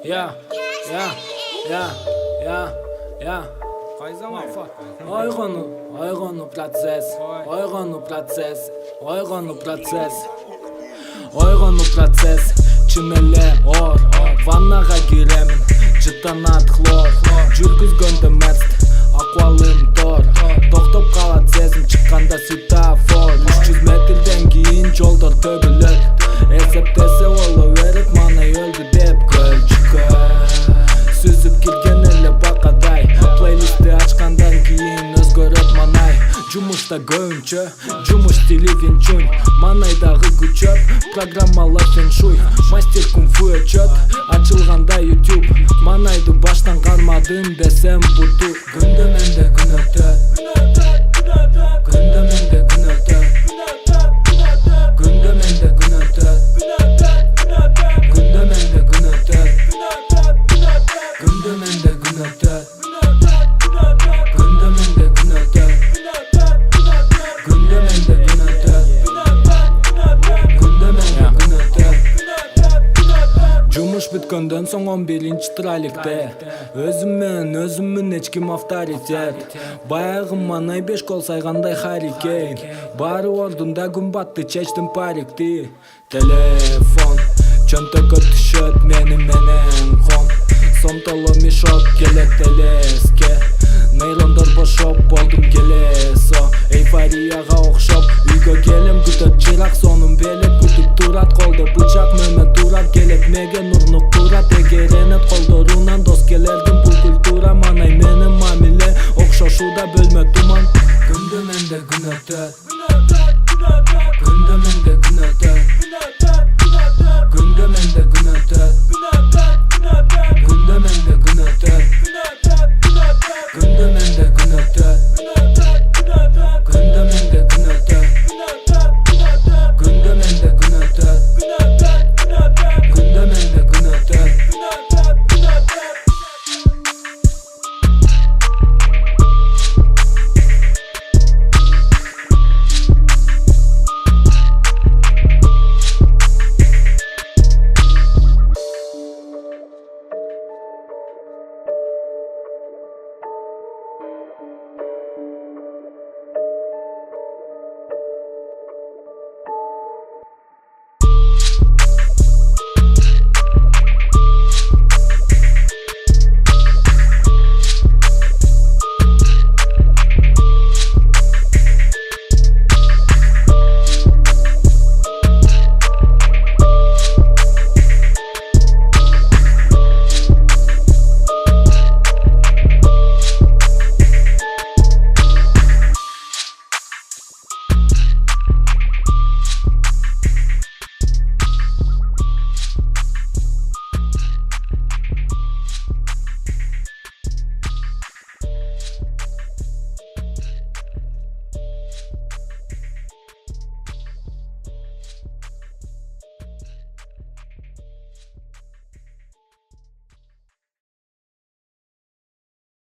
Ja. Oygonu процесс, чын эле ор. Ваннага киремин, жыттанат хлор. Жүргүзгөндө мерст, акыбалым тор. Токтоп калат сезим, чыкканда светофор. 300 метрден кийин жолдор төгүлөт. Эсептесе боло берет, мана өлдү деп көлчүккө сүзүп кирген эле бакадай. Плейлистти ачкандан кийин өзгөрөт манай. Жумушта көбүнчө, жумуш стили винчунь. Манайдагы күчөп, программалар феншуй. Мастер кунг-фу өчөт, ачылганда YouTube. Манайды баштан кармадым десем буту. Күндө менде күн өтөт, күндө менде күн өтөт, күндө менде күн өтөт, күндө менде күн өтөт, күндө менде күн өтөт, күндө менде күн өтөт, күндө менде күн өтөт, күндө менде күн өтөт. Жумуш бүткөндөн соң 11-трайликте өзүммүн эч ким авторитет. Баягы манай 5 гол сайгандай Харри-Кейн. Баары ордунда күн батты, чечтим парикти. Телефон чөнтөгө түшөт менен ком. Сомтоло мешок келет элеске. Нейрондор бошоп болдум келесо. Эйфорияга окшоп үйгө келем, күтөт чырак сонун белек. Күтүп турат колдо бычак, мөмө турап келет меге нур